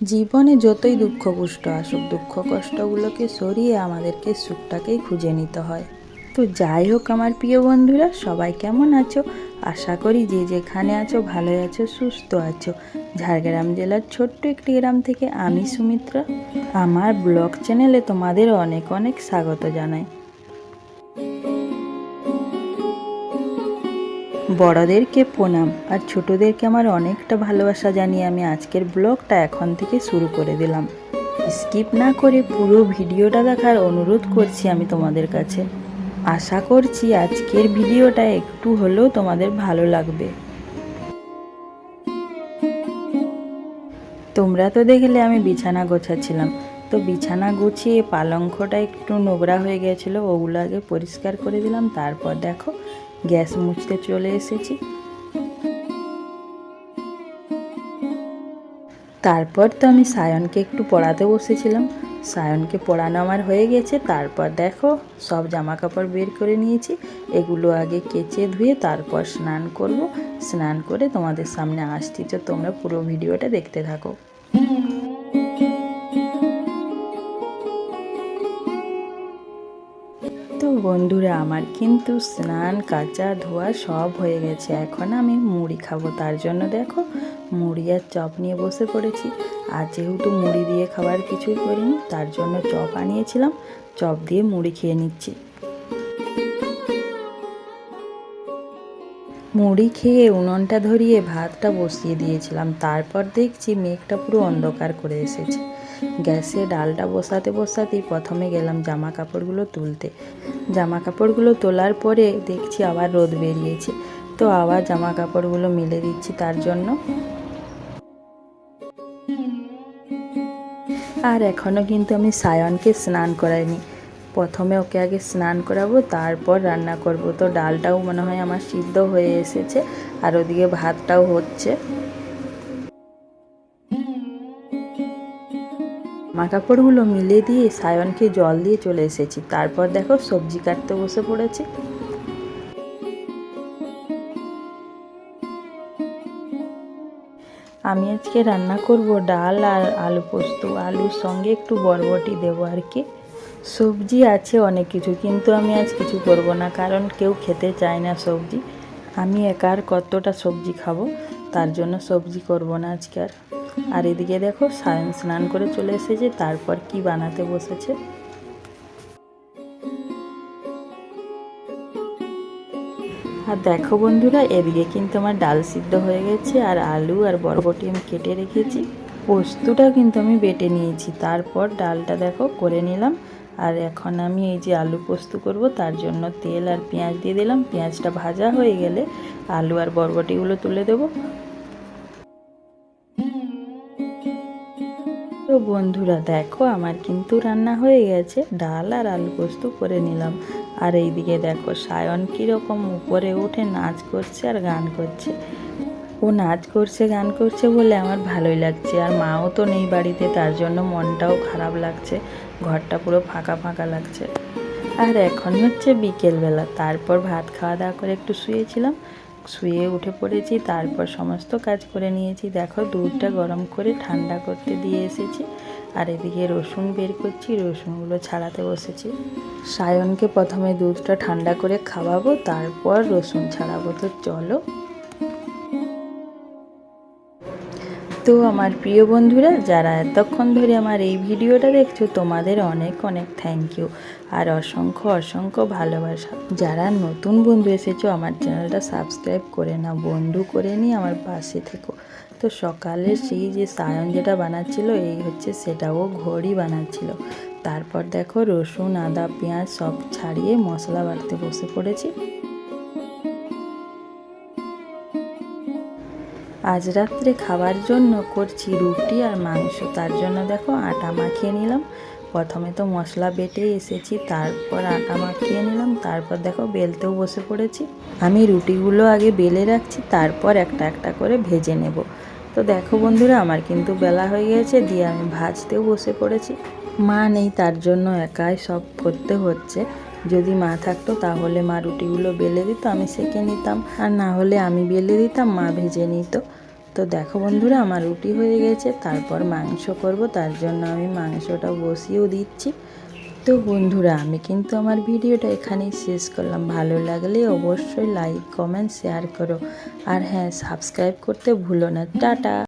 জীবনে যতই দুঃখ কষ্ট আসুক, দুঃখ কষ্টগুলোকে সরিয়ে আমাদেরকে সুখটাকেই খুঁজে নিতে হয়। তো যাই হোক আমার প্রিয় বন্ধুরা, সবাই কেমন আছো? আশা করি যে যেখানে আছো ভালোই আছো, সুস্থ আছো। ঝাড়গ্রাম জেলার ছোট্ট একটি গ্রাম থেকে আমি সুমিত্রা আমার ব্লগ চ্যানেলে তোমাদের অনেক অনেক স্বাগত জানাই। বড়দেরকে প্রণাম আর ছোটদেরকে আমার অনেকটা ভালোবাসা জানিয়ে আমি আজকের ব্লগটা এখন থেকে শুরু করে দিলাম। স্কিপ না করে পুরো ভিডিওটা দেখার অনুরোধ করছি আমি তোমাদের কাছে। আশা করছি আজকের ভিডিওটা একটু হলেও তোমাদের ভালো লাগবে। তোমরা তো দেখলে আমি বিছানা গোছাচ্ছিলাম, তো বিছানা গুছিয়ে পালঙ্কটা একটু নোংরা হয়ে গেছিলো, ওগুলো আগে পরিষ্কার করে দিলাম। তারপর দেখো গ্যাস মুছতে চলে এসেছি। তারপর তো আমি সায়নকে একটু পড়াতে বসেছিলাম। সায়নকে পড়ানো আমার হয়ে গেছে। তারপর দেখো সব জামা কাপড় বের করে নিয়েছি, এগুলো আগে কেচে ধুয়ে তারপর স্নান করব। স্নান করে তোমাদের সামনে আসছি, তো তোমরা পুরো ভিডিওটা দেখতে থাকো। তো বন্ধুরা, আমার কিন্তু স্নান কাচা ধোয়া সব হয়ে গেছে। এখন আমি মুড়ি খাবো, তার জন্য দেখো মুড়ি আর চপ নিয়ে বসে পড়েছি। আর যেহেতু মুড়ি দিয়ে খাবার কিছুই করিনি, তার জন্য চপ আনিয়েছিলাম, চপ দিয়ে মুড়ি খেয়ে নিচ্ছি। মুড়ি খেয়ে উনুনটা ধরিয়ে ভাতটা বসিয়ে দিয়েছিলাম। তারপর দেখছি মেঘটা পুরো অন্ধকার করে এসেছে। গ্যাসে ডালটা বসাতে বসাতেই প্রথমে গেলাম জামা কাপড়গুলো তুলতে। জামা কাপড়গুলো তোলার পরে দেখছি আবার রোদ বেরিয়েছে, তো আবার জামা কাপড়গুলো মেলে দিচ্ছি তার জন্য। আর এখনও কিন্তু আমি সায়নকে স্নান করাইনি। প্রথমে ওকে আগে স্নান করাবো, তারপর রান্না করব। তো ডালটাও মনে হয় আমার সিদ্ধ হয়ে এসেছে, আর ওদিকে ভাতটাও হচ্ছে। জামা কাপড়গুলো মিলে দিয়ে সায়নকে জল দিয়ে চলে এসেছি। তারপর দেখো সবজি কাটতে বসে পড়েছি। আমি আজকে রান্না করব ডাল আর আলু পোস্ত। আলুর সঙ্গে একটু বরবটি দেবো আর কি। সবজি আছে অনেক কিছু, কিন্তু আমি আজ কিছু করব না, কারণ কেউ খেতে চায় না সবজি। আমি একা আর কতটা সবজি খাবো, তার জন্য সবজি করব না আজকে আর। আর এদিকে দেখো সায়ন স্নান করে চলে এসেছে, তারপর কি বানাতে বসেছে। আর দেখো বন্ধুরা, এদিকে কিন্তু আমার ডাল সিদ্ধ হয়ে গেছে, আর আলু আর বরবটি আমি কেটে রেখেছি। পোস্তটা কিন্তু আমি বেটে নিয়েছি। তারপর ডালটা দেখো করে নিলাম। আর এখন আমি এই যে আলু পোস্ত করব, তার জন্য তেল আর পেঁয়াজ দিয়ে দিলাম। পেঁয়াজটা ভাজা হয়ে গেলে আলু আর বরবটিগুলো তুলে দেবো। তো বন্ধুরা দেখো আমার কিন্তু রান্না হয়ে গেছে, ডাল আর আলু পোস্ত করে নিলাম। আর এইদিকে দেখো সায়ন কীরকম উপরে উঠে নাচ করছে আর গান করছে। ও নাচ করছে গান করছে বলে আমার ভালোই লাগছে। আর মাও তো নেই বাড়িতে, তার জন্য মনটাও খারাপ লাগছে, ঘরটা পুরো ফাঁকা ফাঁকা লাগছে। আর এখন হচ্ছে বিকেলবেলা। তারপর ভাত খাওয়া দাওয়া করে একটু শুয়েছিলাম, শুয়ে উঠে পড়েছি। তারপর সমস্ত কাজ করে নিয়েছি। দেখো দুধটা গরম করে ঠান্ডা করতে দিয়ে এসেছি। আর এদিকে রসুন বের করছি, রসুনগুলো ছাড়াতে বসেছি। সায়নকে প্রথমে দুধটা ঠান্ডা করে খাওয়াবো, তারপর রসুন ছাড়াবো। তো চলো। তো আমার প্রিয় বন্ধুরা, যারা এতক্ষণ ধরে আমার এই ভিডিওটা দেখছো, তোমাদের অনেক অনেক থ্যাংক ইউ আর অসংখ্য অসংখ্য ভালোবাসা। যারা নতুন বন্ধু এসেছো, আমার চ্যানেলটা সাবস্ক্রাইব করে নাও, বন্ধু করে নিয়ে আমার পাশে থেকো। তো সকালে সেই যে সায়ন যেটা বানাচ্ছিল, এই হচ্ছে সেটা, ও ঘড়ি বানাচ্ছিল। তারপর দেখো রসুন আদা পেঁয়াজ সব ছাড়িয়ে মশলা বাটতে বসে পড়েছি। আজ রাত্রে খাবার জন্য করছি রুটি আর মাংস। তার জন্য দেখো আটা মাখিয়ে নিলাম। প্রথমে তো মশলা বেটে এসেছি, তারপর আটা মাখিয়ে নিলাম। তারপর দেখো বেলতেও বসে পড়েছি। আমি রুটিগুলো আগে বেলে রাখছি, তারপর একটা একটা করে ভেজে নেব। তো দেখো বন্ধুরা, আমার কিন্তু বেলা হয়ে গেছে, দিয়ে আমি ভাজতেও বসে পড়েছি। মা নেই, তার জন্য একাই সব করতে হচ্ছে। যদি মা থাকতো তাহলে মা রুটিগুলো বেলে দিত, আমি সেঁকে নিতাম, আর না হলে আমি বেলে দিতাম, মা ভেজে নিত। তো দেখো বন্ধুরা, আমার রুটি হয়ে গেছে। তারপর মাংস করব, তার জন্য আমি মাংসটা বসিয়েও দিচ্ছি। তো বন্ধুরা, আমি কিন্তু আমার ভিডিওটা এখানেই শেষ করলাম। ভালো লাগলে অবশ্যই লাইক, কমেন্ট, শেয়ার করো। আর হ্যাঁ, সাবস্ক্রাইব করতে ভুলো না। টাটা।